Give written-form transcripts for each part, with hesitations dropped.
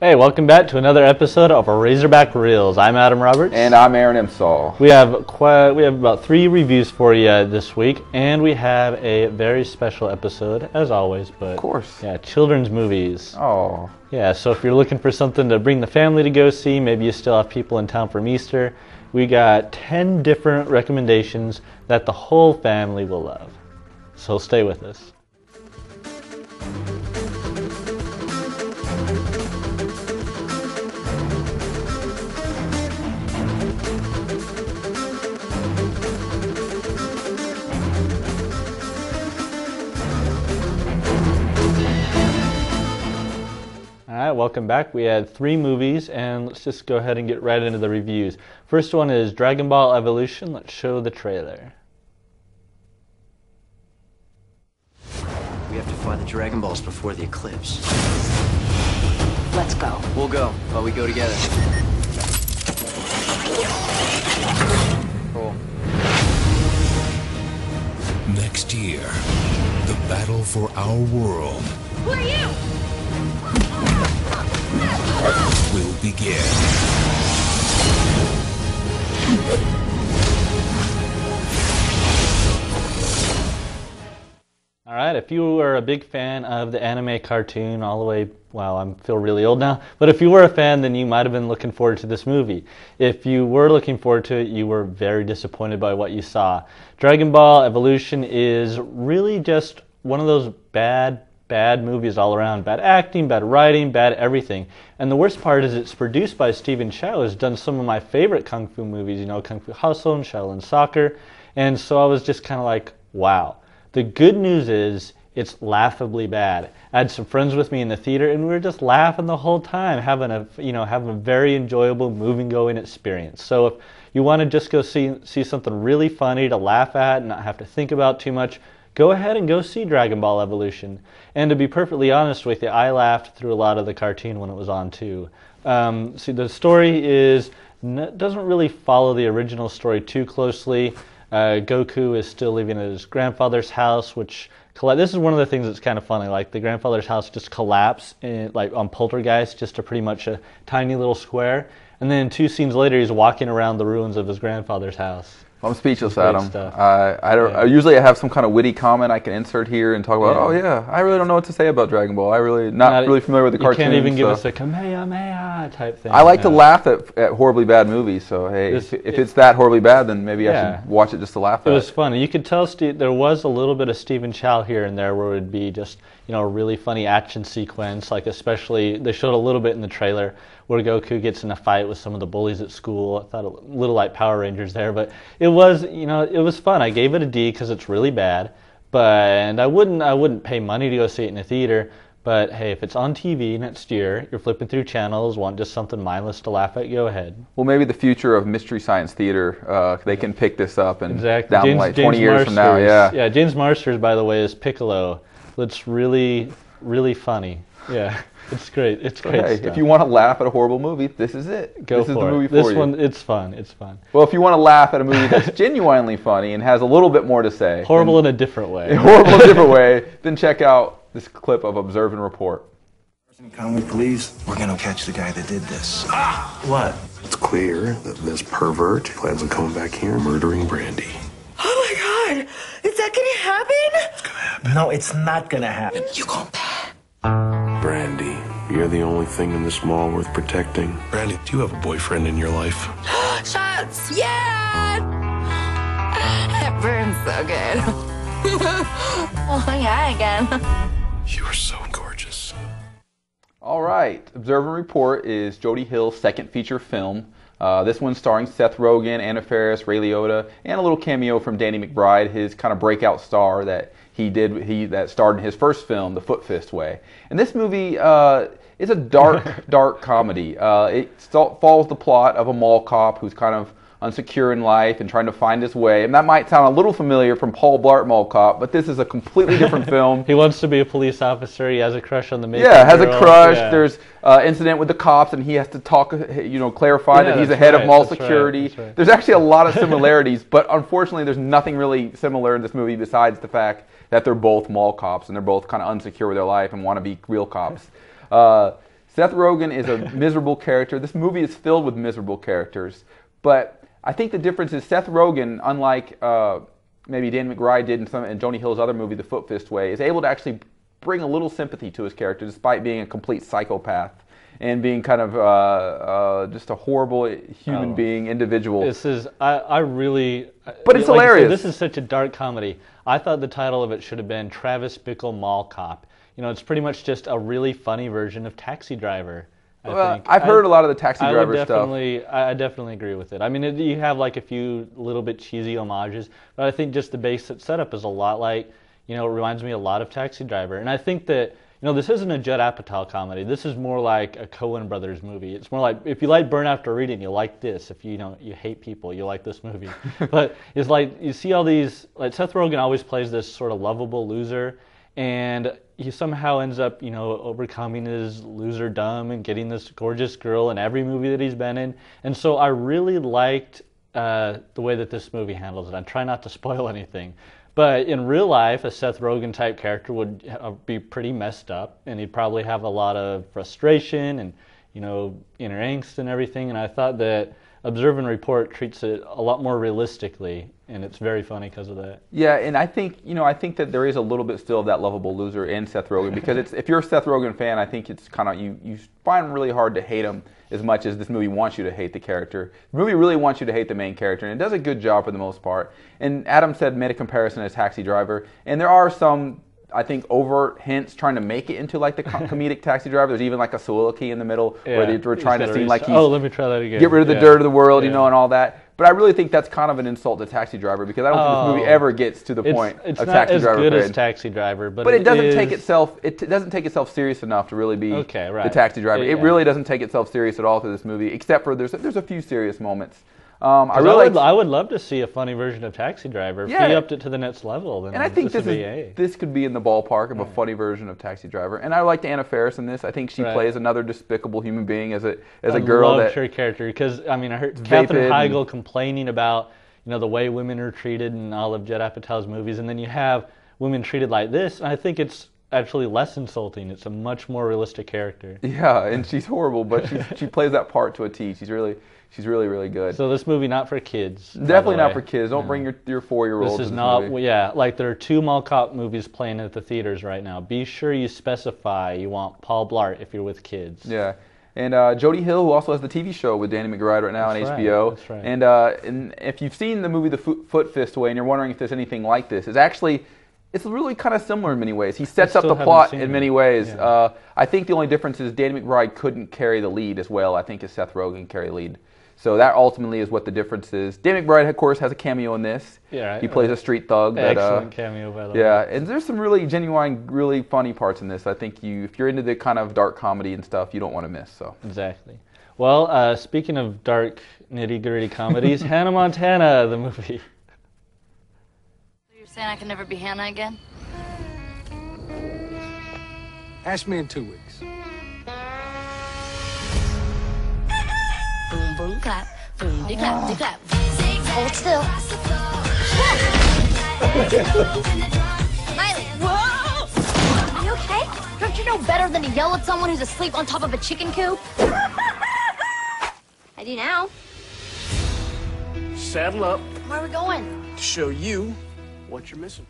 Hey, welcome back to another episode of Razorback Reels. I'm Adam Roberts. And I'm Aaron Imsall. We have about 3 reviews for you this week, and we have a very special episode, as always. But of course. Yeah, children's movies. Oh. Yeah, so if you're looking for something to bring the family to go see, maybe you still have people in town from Easter, we got 10 different recommendations that the whole family will love. So stay with us. Alright, welcome back. We had 3 movies, and let's just go ahead and get right into the reviews. First one is Dragonball Evolution. Let's show the trailer. We have to find the Dragon Balls before the eclipse. Let's go. We'll go, but we go together. Cool. Next year, the battle for our world Who are you? will begin. Alright, if you were a big fan of the anime cartoon all the way, wow, I feel really old now, but if you were a fan, then you might have been looking forward to this movie. If you were looking forward to it, you were very disappointed by what you saw. Dragon Ball Evolution is really just one of those bad movies all around. Bad acting, bad writing, bad everything. And the worst part is it's produced by Stephen Chow, who's done some of my favorite Kung Fu movies, you know, Kung Fu Hustle and Shaolin Soccer. And so I was just kind of like, wow. The good news is it's laughably bad. I had some friends with me in the theater, and we were just laughing the whole time, having a very enjoyable moving-going experience. So if you want to just go see something really funny to laugh at and not have to think about too much, go ahead and go see Dragon Ball Evolution. And to be perfectly honest with you, I laughed through a lot of the cartoon when it was on too. See, the story doesn't really follow the original story too closely. Goku is still living at his grandfather's house, which this is one of the things that's kind of funny. Like the grandfather's house just collapsed on Poltergeist, just to pretty much a tiny little square. And then 2 scenes later, he's walking around the ruins of his grandfather's house. I'm speechless, Adam. I usually have some kind of witty comment I can insert here and talk about. Yeah. Oh yeah, I really don't know what to say about Dragon Ball. I really not really familiar with the cartoon. You can't even give us a Kamehameha type thing. I like to laugh at horribly bad movies. So hey, if it's that horribly bad, then maybe I should watch it just to laugh at it. It was funny. You could tell there was a little bit of Stephen Chow here and there, where it would be just a really funny action sequence. Like especially they showed a little bit in the trailer where Goku gets in a fight with some of the bullies at school. I thought a little like Power Rangers there, but it was it was fun. I gave it a D because it's really bad, and I wouldn't pay money to go see it in a theater. But hey, if it's on TV next year, you're flipping through channels, want just something mindless to laugh at, go ahead. Well, maybe the future of Mystery Science Theater, they can pick this up and exactly. down 20 years from now. Yeah, James Marsters, by the way, is Piccolo. It's really, really funny. Yeah. It's great. It's great stuff. If you want to laugh at a horrible movie, this is it. This is the movie for you. This one, it's fun. It's fun. Well, if you want to laugh at a movie that's genuinely funny and has a little bit more to say, horrible in a different way. Horrible in a different way. Then check out this clip of Observe and Report. Conway police, we're gonna catch the guy that did this. Ah! What? It's clear that this pervert plans on coming back here and murdering Brandy. Oh my God! Is that gonna happen? It's gonna happen. No, it's not gonna happen. You gon' pay. Brandy, you're the only thing in this mall worth protecting. Brandy, do you have a boyfriend in your life? Shots! Yeah! It burns so good. Oh yeah, again. You are so gorgeous. All right, Observe and Report is Jody Hill's second feature film. This one's starring Seth Rogen, Anna Faris, Ray Liotta, and a little cameo from Danny McBride, his kind of breakout star that that starred in his first film, The Foot Fist Way. And this movie is a dark comedy. It follows the plot of a mall cop who's kind of unsecure in life and trying to find his way. And that might sound a little familiar from Paul Blart Mall Cop, but this is a completely different film. He wants to be a police officer. He has a crush on the main has a crush. Yeah. There's incident with the cops, and he has to clarify that he's the head of mall security. Right. There's actually a lot of similarities, but unfortunately there's nothing really similar in this movie besides the fact that they're both mall cops and they're both kind of unsecure with their life and want to be real cops. Seth Rogen is a miserable character. This movie is filled with miserable characters. But I think the difference is Seth Rogen, unlike maybe Dan McBride did in Joni Hill's other movie, The Foot Fist Way, is able to actually bring a little sympathy to his character despite being a complete psychopath and being kind of just a horrible human being, individual. This is, I really... But it's like hilarious. This is such a dark comedy. I thought the title of it should have been Travis Bickle Mall Cop. You know, it's pretty much just a really funny version of Taxi Driver. I think. I've heard a lot of the Taxi Driver stuff. I definitely agree with it. I mean, you have like a few little bit cheesy homages, but I think just the basic setup is a lot like, you know, it reminds me a lot of Taxi Driver. And I think that, you know, this isn't a Judd Apatow comedy. This is more like a Coen Brothers movie. It's more like, if you like Burn After Reading, you like this. If you hate people, you like this movie. But it's like, you see all these, like Seth Rogen always plays this sort of lovable loser, and he somehow ends up, you know, overcoming his loserdom and getting this gorgeous girl in every movie that he's been in. And so I really liked the way that this movie handles it. I try not to spoil anything. But in real life, a Seth Rogen type character would be pretty messed up, and he'd probably have a lot of frustration and, you know, inner angst and everything. And I thought that Observe and Report treats it a lot more realistically, and it's very funny because of that. Yeah, and I think that there is a little bit still of that lovable loser in Seth Rogen, because if you're a Seth Rogen fan, I think it's kind of, you find really hard to hate him as much as this movie wants you to hate the character. The movie really wants you to hate the main character, and it does a good job for the most part. And Adam made a comparison to Taxi Driver, and there are some, I think, overt hints trying to make it into like the comedic Taxi Driver. There's even like a soliloquy in the middle where they're trying to seem like he's, let me try that again. Get rid of the dirt of the world, you know, and all that. But I really think that's kind of an insult to Taxi Driver, because I don't think this movie ever gets to the point of Taxi Driver. It's not as good as Taxi Driver, but it doesn't take itself. It doesn't take itself serious enough to really be the Taxi Driver. It really doesn't take itself serious at all through this movie, except for there's a few serious moments. I would love to see a funny version of Taxi Driver. If he upped it to the next level, then and I think this could be in the ballpark of a funny version of Taxi Driver. And I liked Anna Faris in this. I think she plays another despicable human being as a girl. I loved her character, because I mean, I heard Katherine Heigl complaining about, you know, the way women are treated in all of Judd Apatow's movies, and then you have women treated like this, and I think it's actually less insulting. It's a much more realistic character. Yeah, and she's horrible, but she plays that part to a T. She's really, really good. So this movie not for kids. Definitely not for kids. Don't bring your 4-year-old. This is not. Yeah, like there are 2 mall cop movies playing at the theaters right now. Be sure you specify you want Paul Blart if you're with kids. Yeah. And Jody Hill, who also has the TV show with Danny McBride right now on HBO. That's right. And if you've seen the movie The Foot Fist Way and you're wondering if there's anything like this, it's really kind of similar in many ways. He sets up the plot in many ways. Yeah. I think the only difference is Danny McBride couldn't carry the lead as well, I think, as Seth Rogen carry the lead. So that ultimately is what the difference is. Danny McBride, of course, has a cameo in this. Yeah, right. He plays a street thug. Excellent cameo, by the way. Yeah, and there's some really genuine, really funny parts in this. I think if you're into the kind of dark comedy and stuff, you don't want to miss. So exactly. Well, speaking of dark, nitty-gritty comedies, Hannah Montana, the movie. So you're saying I can never be Hannah again? Ask me in 2 weeks. Boom, boom, clap. Boom, de clap, de clap. Hold still. Miley. Whoa! Are you okay? Don't you know better than to yell at someone who's asleep on top of a chicken coop? I do now. Saddle up. Where are we going? To show you what you're missing.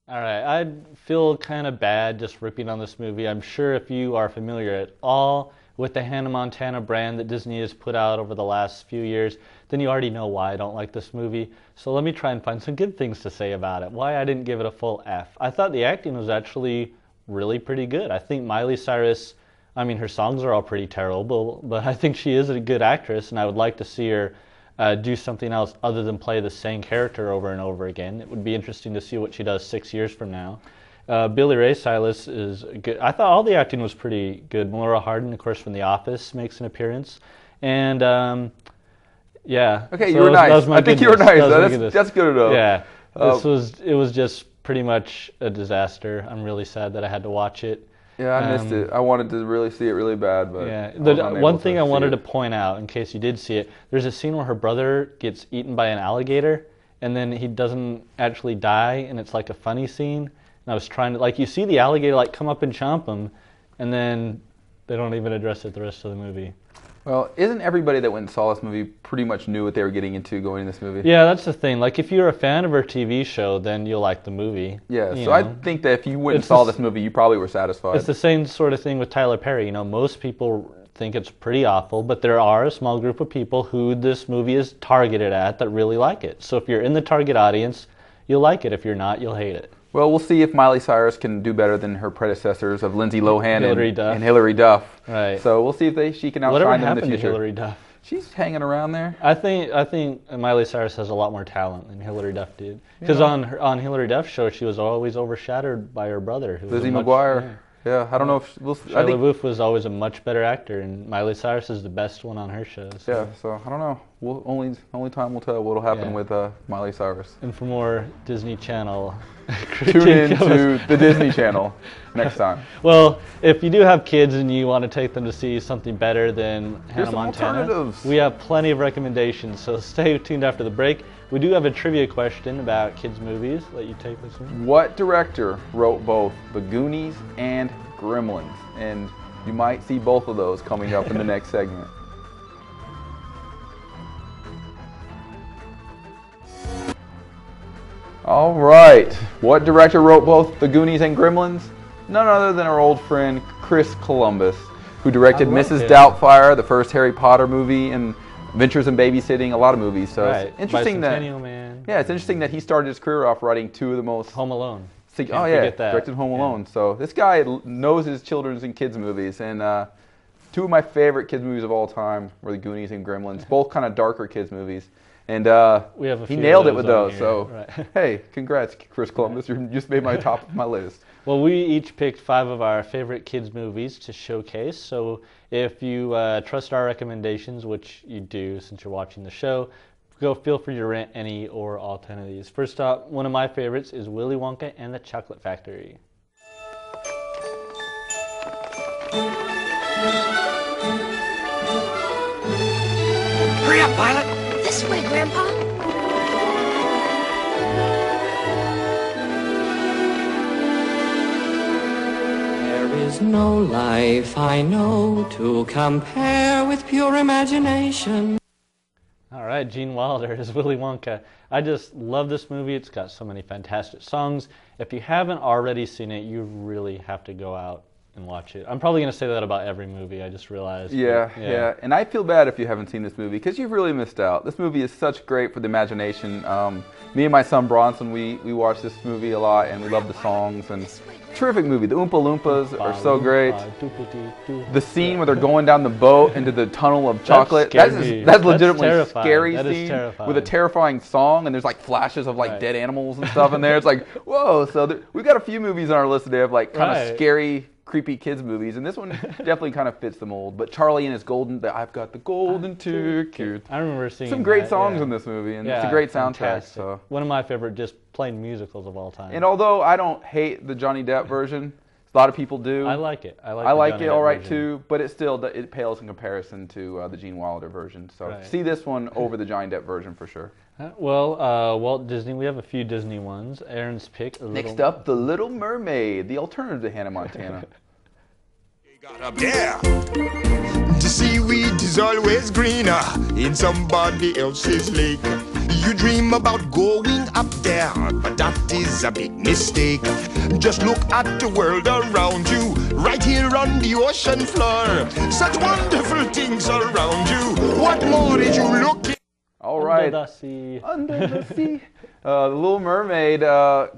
All right, I feel kind of bad just ripping on this movie. I'm sure if you are familiar at all with the Hannah Montana brand that Disney has put out over the last few years, then you already know why I don't like this movie. So let me try and find some good things to say about it, why I didn't give it a full F. I thought the acting was actually really pretty good. I think Miley Cyrus, I mean, her songs are all pretty terrible, but I think she is a good actress, and I would like to see her do something else other than play the same character over and over again. It would be interesting to see what she does 6 years from now. Billy Ray Cyrus is good. I thought all the acting was pretty good. Melora Hardin, of course, from The Office, makes an appearance. And, yeah. Okay, so you were nice. I think you were nice. That's good enough. Yeah. It was just pretty much a disaster. I'm really sad that I had to watch it. Yeah, I missed it. I wanted to really see it really bad, but yeah. One thing I wanted to point out, in case you did see it, there's a scene where her brother gets eaten by an alligator, and then he doesn't actually die, and it's like a funny scene. And I was trying to, like, you see the alligator like come up and chomp him, and then They don't even address it the rest of the movie. Well, isn't everybody that went and saw this movie pretty much knew what they were getting into going in this movie? Yeah, that's the thing. Like, if you're a fan of her TV show, then you'll like the movie. Yeah, so I think that if you went and saw this movie, you probably were satisfied. It's the same sort of thing with Tyler Perry. You know, most people think it's pretty awful, but there are a small group of people who this movie is targeted at that really like it. So if you're in the target audience, you'll like it. If you're not, you'll hate it. Well, we'll see if Miley Cyrus can do better than her predecessors of Lindsay Lohan and Hilary Duff. Right. So we'll see if she can outshine them in the future. To Hilary Duff? She's hanging around there. I think Miley Cyrus has a lot more talent than Hilary Duff did. Because on Hilary Duff's show, she was always overshadowed by her brother, who Lizzie McGuire. Yeah, I don't know if Shia LaBeouf was always a much better actor, and Miley Cyrus is the best one on her show. So. Yeah, so I don't know. Only time will tell what'll happen with Miley Cyrus. And for more Disney Channel, tune in to the Disney Channel next time. Well, if you do have kids and you want to take them to see something better than Hannah Montana, we have plenty of recommendations. So stay tuned after the break. We do have a trivia question about kids' movies. Let you take this one. What director wrote both The Goonies and Gremlins? And you might see both of those coming up in the next segment. All right. What director wrote both The Goonies and Gremlins? None other than our old friend Chris Columbus, who directed Mrs. Doubtfire, the first Harry Potter movie, and Adventures in Babysitting, a lot of movies. So it's interesting it's interesting that he started his career off writing two of the most Home Alone. Directed Home Alone. So this guy knows his children's and kids movies, and two of my favorite kids movies of all time were The Goonies and Gremlins, both kind of darker kids movies. And he nailed it with those. So hey, congrats, Chris Columbus! You just made my top of my list. Well, we each picked 5 of our favorite kids movies to showcase. So if you trust our recommendations, which you do since you're watching the show, feel free to rent any or all 10 of these. First up, one of my favorites is Willy Wonka and the Chocolate Factory. Hurry up, Violet! This way, Grandpa. There is no life I know to compare with pure imagination. All right, Gene Wilder is Willy Wonka. I just love this movie. It's got so many fantastic songs. If you haven't already seen it, you really have to go out and watch it. I'm probably going to say that about every movie, I just realized. Yeah. And I feel bad if you haven't seen this movie, because you've really missed out. This movie is such great for the imagination. Me and my son Bronson, we watch this movie a lot, and we love the songs. And terrific movie. The Oompa Loompas are so great. The scene where they're going down the boat into the tunnel of chocolate, that's legitimately a scary scene with a terrifying song, and there's like flashes of like dead animals and stuff in there. It's like, whoa. So we've got a few movies on our list today of like kind of scary, creepy kids movies, and this one definitely kind of fits the mold. But Charlie and his I've got the golden ticket. I remember seeing some great songs in this movie, and it's a great soundtrack. So one of my favorite just plain musicals of all time. And although I don't hate the Johnny Depp version, a lot of people do. I like it. I like it all right too, but it pales in comparison to the Gene Wilder version. So see this one over the Johnny Depp version for sure. Well, Walt Disney, we have a few Disney ones. Aaron's pick. Next up, The Little Mermaid, the alternative to Hannah Montana. Up there, the seaweed is always greener in somebody else's lake. You dream about going up there, but that is a big mistake. Just look at the world around you, right here on the ocean floor. Such wonderful things around you. What more is you looking? All right. Under the sea. Under the sea. The Little Mermaid,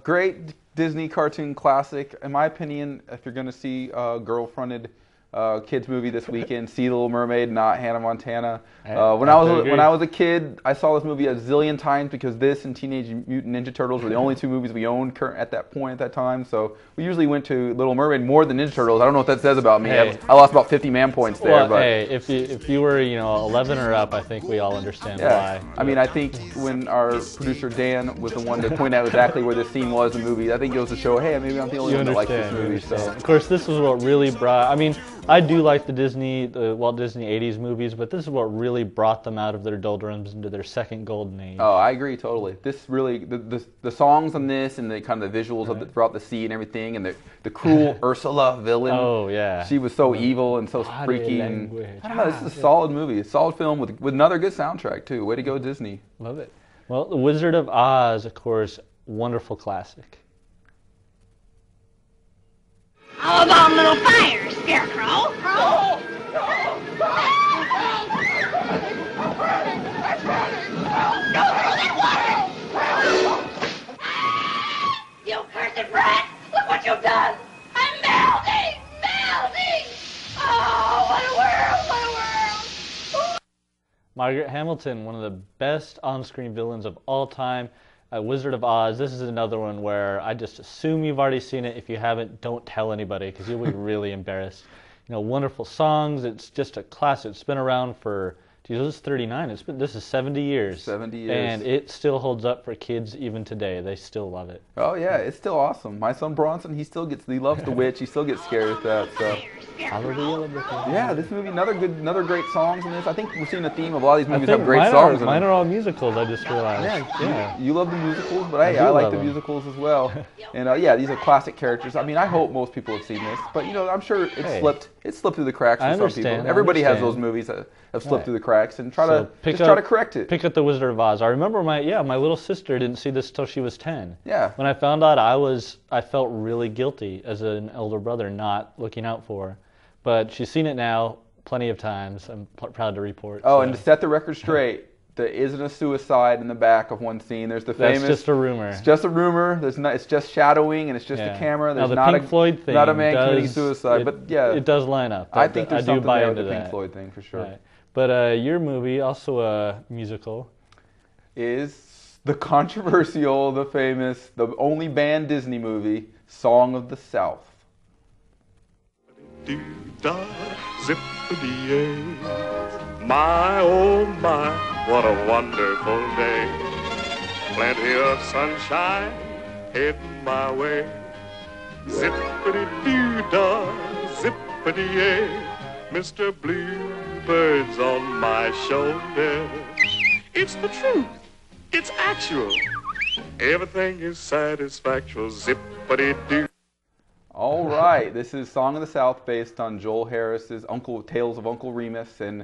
great Disney cartoon classic. In my opinion, if you're going to see a girl-fronted kids movie this weekend, see The Little Mermaid, not Hannah Montana. When I was a kid, I saw this movie a zillion times because this and Teenage Mutant Ninja Turtles were the only two movies we owned at that time. So we usually went to Little Mermaid more than Ninja Turtles. I don't know what that says about me. I lost about 50 man points there. Well, but hey, if you were 11 or up, I think we all understand why. I mean, I think when our producer Dan was the one to point out exactly where this scene was in the movie, I think it goes to show, hey, maybe I'm the only one that likes this movie. So of course, this was what really brought. I mean, I do like the Walt Disney 80s movies, but this is what really brought them out of their doldrums into their second golden age. Oh, I agree totally. This really, the songs on this and the kind of the visuals of throughout the sea and everything, and the cruel Ursula villain. Oh yeah, she was so evil and so freaky. And I don't know. This is a solid movie, a solid film with another good soundtrack too. Way to go, Disney. Love it. Well, The Wizard of Oz, of course, wonderful classic. How about a little fire, Scarecrow? You cursed rat! Look what you've done! I'm melting! Melting! Oh, what a world! What a world! Margaret Hamilton, one of the best on-screen villains of all time. Wizard of Oz, this is another one where I just assume you've already seen it. If you haven't, don't tell anybody because you'll be really embarrassed. You know, wonderful songs. It's just a classic. It's been around for, geez, this is 39. This is 70 years. 70 years. And it still holds up for kids even today. They still love it. Oh yeah, it's still awesome. My son Bronson, he loves the witch. He still gets scared with that. So. Yeah, this movie, another great songs in this. I think we're seeing a theme of a lot of these movies have great songs in them. Mine are all musicals, I just realized. Yeah. You love the musicals, but hey, I like the musicals as well. And yeah, these are classic characters. I mean, I hope most people have seen this, but you know, I'm sure it slipped through the cracks for some people. Everybody has those movies that have slipped through the cracks, and try to correct it. Pick up The Wizard of Oz. I remember my little sister didn't see this till she was 10. Yeah. When I found out, I felt really guilty as an elder brother not looking out for her. But she's seen it now plenty of times. I'm proud to report. Oh, so. And to set the record straight, there isn't a suicide in the back of one scene. There's the famous. That's just a rumor. It's just a rumor. It's just shadowing, and it's just a camera. There's now, the Pink Floyd thing not a man committing suicide. But yeah, it does line up. I think there's something there with the Pink Floyd thing for sure. Right. But your movie, also a musical, is the controversial, the famous, the only banned Disney movie, Song of the South. Dee-da, zippity-yay. My, oh my, what a wonderful day. Plenty of sunshine heading my way. Zippity-dee-da, zippity-yay. Mr. Bluebird's on my shoulder. It's the truth. It's actual. Everything is satisfactual. Zippity-doo. All right, this is Song of the South based on Joel Harris's Tales of Uncle Remus, and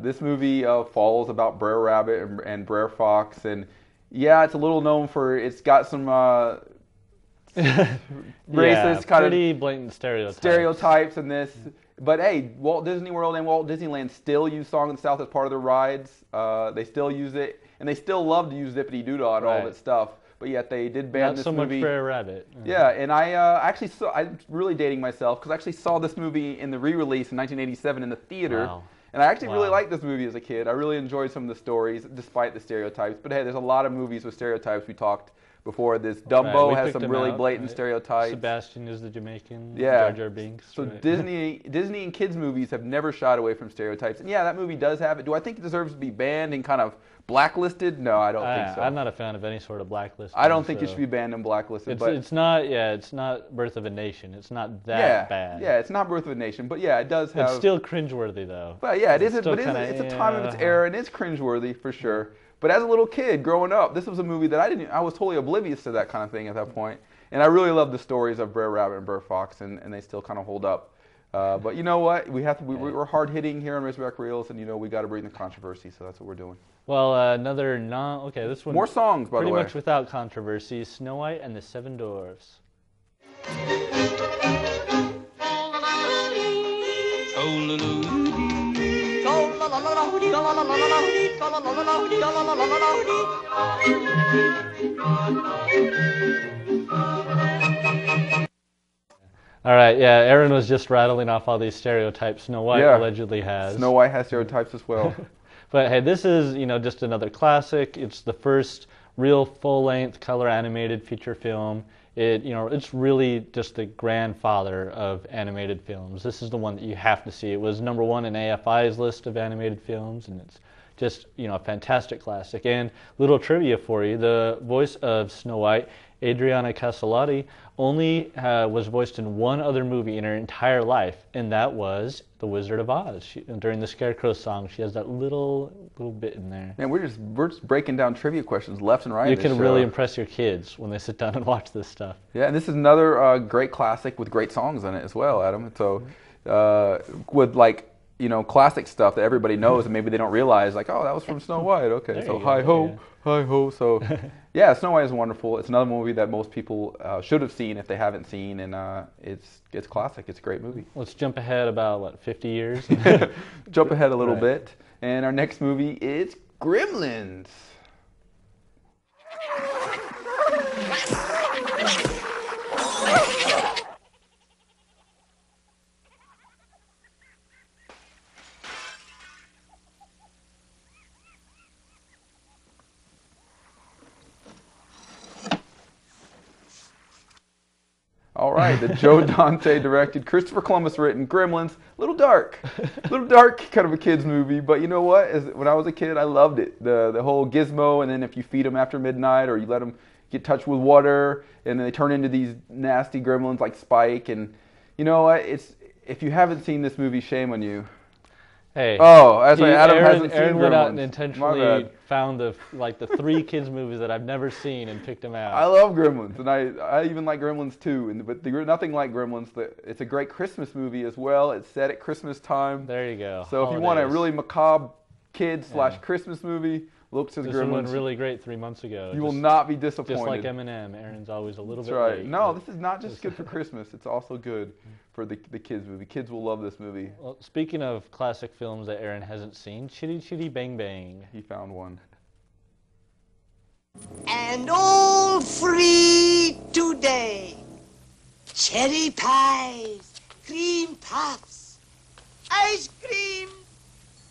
this movie follows about Brer Rabbit and Brer Fox, and yeah, it's a little known for it's got some racist kind pretty of blatant stereotypes in this. But hey, Walt Disney World and Walt Disneyland still use Song of the South as part of their rides. They still use it, and they still love to use Zippity Doo-Dah and all that stuff. But yet they did ban this movie. Not so much Brer Rabbit. Yeah, and I actually saw. I'm really dating myself because I actually saw this movie in the re-release in 1987 in the theater. Wow. And I actually really liked this movie as a kid. I really enjoyed some of the stories, despite the stereotypes. But hey, there's a lot of movies with stereotypes. We talked before. This Dumbo has some really blatant stereotypes. Sebastian is the Jamaican. Yeah. Jar Jar Binks. So Disney and kids movies have never shied away from stereotypes. And yeah, that movie does have it. Do I think it deserves to be banned and kind of blacklisted? No, I don't think so. I'm not a fan of any sort of blacklisting. I don't think it should be banned and blacklisted. It's not Birth of a Nation. It's not that bad. Yeah, it's not Birth of a Nation, but yeah, it does have. It's still cringeworthy though. But yeah, it's a time of its era, and it's cringeworthy for sure. But as a little kid growing up, this was a movie that I was totally oblivious to that kind of thing at that point. And I really loved the stories of Brer Rabbit and Brer Fox, and they still kind of hold up. But you know what? We're hard hitting here on Razorback Reels, and you know we got to bring the controversy, so that's what we're doing. Well, this one. More songs, by the way. Pretty much without controversy. Snow White and the Seven Dwarfs. All right, yeah, Aaron was just rattling off all these stereotypes Snow White allegedly has. Snow White has stereotypes as well. But hey, this is, just another classic. It's the first real full-length color animated feature film. It's really just the grandfather of animated films. This is the one that you have to see. It was #1 in AFI's list of animated films, and it's Just, a fantastic classic. And little trivia for you, the voice of Snow White, Adriana Caselotti, only was voiced in one other movie in her entire life, and that was The Wizard of Oz. During the Scarecrow song, she has that little bit in there. Man, we're just breaking down trivia questions left and right. You can really impress your kids when they sit down and watch this stuff. Yeah, and this is another great classic with great songs in it as well, Adam. So with classic stuff that everybody knows and maybe they don't realize, like, oh, that was from Snow White. Okay, so hi ho, hi ho. So yeah, Snow White is wonderful. It's another movie that most people should have seen if they haven't seen, and it's classic. It's a great movie. Let's jump ahead about 50 years. Jump ahead a little bit, and our next movie is Gremlins. All right, the Joe Dante directed, Christopher Columbus written Gremlins. A little dark kind of a kid's movie, but you know what? When I was a kid, I loved it. The whole gizmo, and then if you feed them after midnight or you let them get touched with water, and then they turn into these nasty gremlins like Spike. And you know what? If you haven't seen this movie, shame on you. Hey. Oh, that's right. Adam hasn't seen Aaron Gremlins. went out and intentionally found the 3 kids movies that I've never seen and picked them out. I love Gremlins, and I even like Gremlins 2. But nothing like Gremlins. It's a great Christmas movie as well. It's set at Christmas time. There you go. So if you want a really macabre kid/Christmas movie, look to the Gremlins. This went really great 3 months ago. You will not be disappointed. Just like Eminem, Aaron's always a little bit right. late. No, this is not just good for Christmas. It's also good for the kids movie. Kids will love this movie. Well, speaking of classic films that Aaron hasn't seen, Chitty Chitty Bang Bang. He found one. And all free today. Cherry pies, cream puffs, ice cream,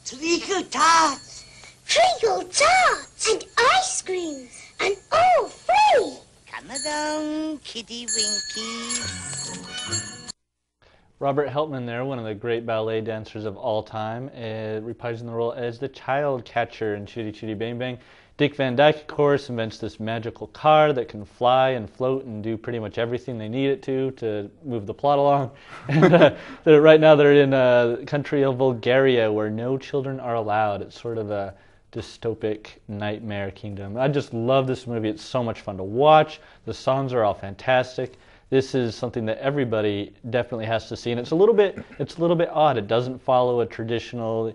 treacle tarts. Treacle tarts and ice cream, and all free. Come along, Kitty Winky. Robert Helpman there, one of the great ballet dancers of all time, reprising the role as the child catcher in Chitty Chitty Bang Bang. Dick Van Dyke, of course, invents this magical car that can fly and float and do pretty much everything they need it to move the plot along. And right now they're in a country of Bulgaria where no children are allowed. It's sort of a dystopic nightmare kingdom. I just love this movie. It's so much fun to watch. The songs are all fantastic. This is something that everybody definitely has to see, and it's a little bit odd. It doesn't follow a traditional,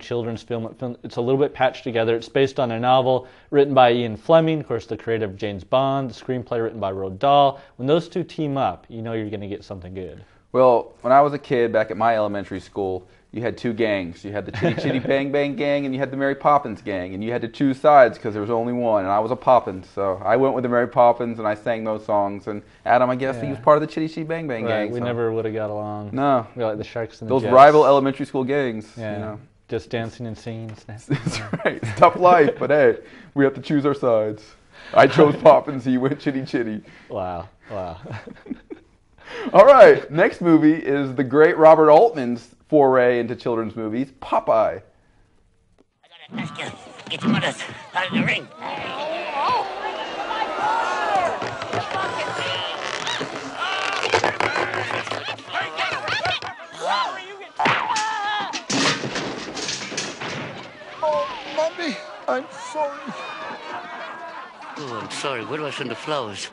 children's film. It's a little bit patched together. It's based on a novel written by Ian Fleming, of course, the creator of James Bond. The screenplay written by Roald Dahl. When those two team up, you're going to get something good. Well, when I was a kid back at my elementary school, you had 2 gangs. You had the Chitty Chitty Bang Bang gang, and you had the Mary Poppins gang, and you had to choose sides because there was only one, and I was a Poppins, so I went with the Mary Poppins, and I sang those songs. And Adam, I guess he was part of the Chitty Chitty Bang Bang gang. We never would have got along. No, we like the Sharks and the Jets. Those rival elementary school gangs. Yeah, just dancing and singing. That's right. It's tough life, but hey, we have to choose our sides. I chose Poppins, he went Chitty Chitty. Wow. All right, next movie is the great Robert Altman's foray into children's movies, Popeye. I gotta get your mothers out of the ring. Oh, Mommy, I'm sorry. Oh, I'm sorry. Where do I send the flowers?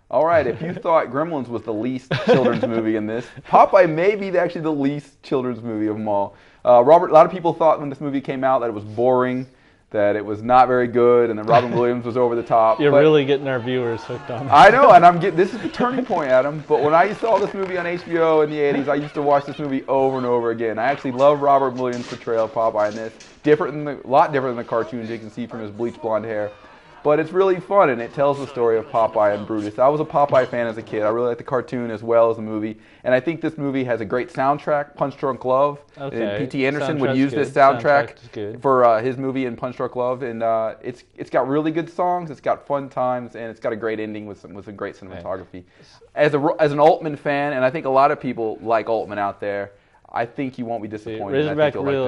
All right, if you thought Gremlins was the least children's movie in this, Popeye may be actually the least children's movie of them all. A lot of people thought when this movie came out that it was boring, that it was not very good, and that Robin Williams was over the top. You're really getting our viewers hooked on it. I know, and this is the turning point, Adam. But when I saw this movie on HBO in the 80s, I used to watch this movie over and over again. I actually love Robert Williams' portrayal of Popeye in this. A lot different than the cartoons you can see from his bleached blonde hair. But it's really fun, and it tells the story of Popeye and Brutus. I was a Popeye fan as a kid. I really like the cartoon as well as the movie. And I think this movie has a great soundtrack, Punch Drunk Love. Okay. And P.T. Anderson would use this soundtrack for his movie in Punch Drunk Love. And it's got really good songs, it's got fun times, and it's got a great ending with some great cinematography. As an Altman fan, and I think a lot of people like Altman out there, I think you won't be disappointed.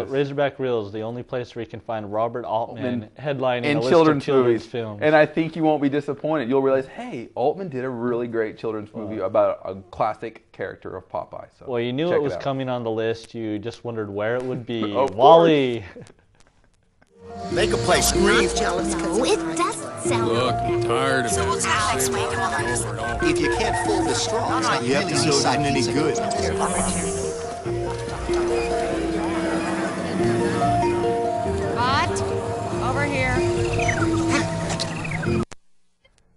Razorback Reel is the only place where you can find Robert Altman headlining a list children's of children's films. And I think you won't be disappointed. You'll realize, hey, Altman did a really great children's movie about a classic character of Popeye. So well, you knew it was coming on the list. You just wondered where it would be. Wally. Make a play, scream. No, it doesn't sound. Look, I'm tired of So it. Alex, wait a minute. If you can't fold the straws, you have to decide any good. Cut. Over here.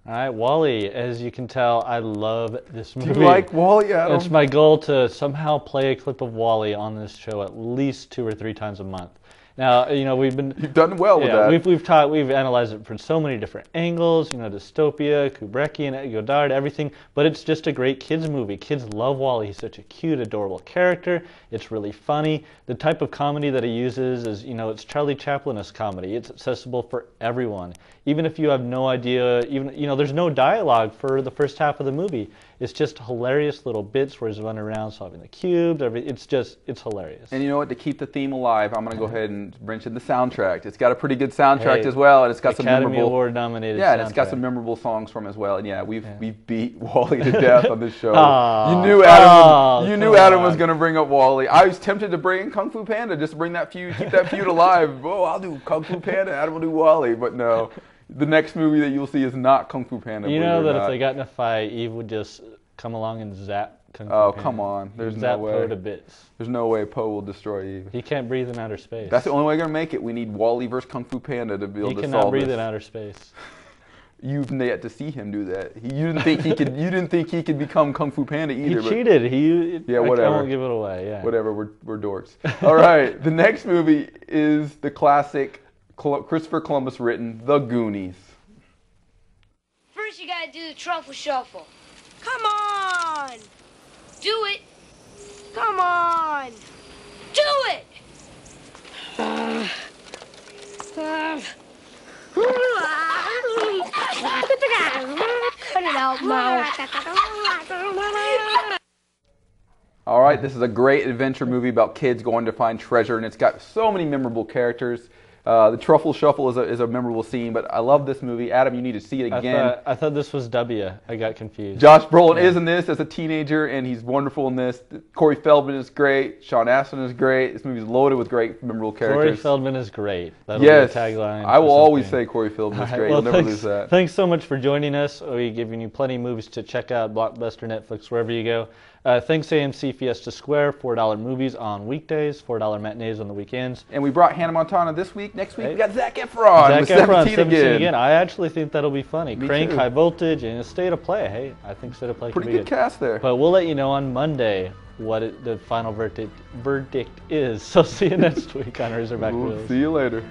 All right, Wally. As you can tell, I love this movie. Do you like Wally, Adam? It's my goal to somehow play a clip of Wally on this show at least 2 or 3 times a month. Now, you know, you've done well with that. We've analyzed it from so many different angles, you know, dystopia, Kubrickian, Godard, everything, but it's just a great kids movie. Kids love Wally. He's such a cute, adorable character. It's really funny. The type of comedy that he uses is, you know, it's Charlie Chaplin-esque comedy. It's accessible for everyone. Even if you have no idea, even, you know, there's no dialogue for the first half of the movie. It's just hilarious little bits where he's running around solving the cubes. It's hilarious. And you know what? To keep the theme alive, I'm going to go ahead and mention the soundtrack. It's got a pretty good soundtrack as well, and it's got some Academy memorable Award nominated. Yeah, and it's got some memorable songs from as well. And yeah, we've beat Wally to death on this show. You knew Adam was going to bring up Wally. I was tempted to bring in Kung Fu Panda just to bring that feud, keep that feud alive. Oh, I'll do Kung Fu Panda. Adam will do Wally, but no. The next movie that you'll see is not Kung Fu Panda. You know that if they got in a fight, Eve would just come along and zap Kung Fu Panda. Come on. There's zap no way. Poe to bits. There's no way Poe will destroy Eve. He can't breathe in outer space. That's the only way we're going to make it. We need Wally versus Kung Fu Panda to be able to solve this. He cannot breathe in outer space. You've yet to see him do that. You didn't think he could become Kung Fu Panda either. He cheated. Whatever. I won't give it away. Yeah. Whatever. We're dorks. All right. The next movie is the classic Christopher Columbus written The Goonies. First, you gotta do the truffle shuffle. Come on! Do it. Come on! Do it. Cut it out, Mouse. All right, this is a great adventure movie about kids going to find treasure, and it's got so many memorable characters. The Truffle Shuffle is a memorable scene, but I love this movie. Adam, you need to see it again. I thought this was W. I got confused. Josh Brolin is in this as a teenager, and he's wonderful in this. Corey Feldman is great. Sean Astin is great. This movie is loaded with great, memorable characters. Corey Feldman is great. That'll yes, be a tagline. I will always say Corey Feldman is great. Well, You'll never lose that. Thanks so much for joining us. We're giving you plenty of movies to check out, Blockbuster, Netflix, wherever you go. Thanks AMC Fiesta Square, $4 movies on weekdays, $4 matinees on the weekends. And we brought Hannah Montana this week. Next week we got Zac Efron. Zac Efron, 17 again. I actually think that'll be funny. Me Crank, too. High Voltage, and State of Play. Hey, I think State of Play could be Pretty good cast there. But we'll let you know on Monday what the final verdict is. So see you next week on Razorback Wheels. See you later.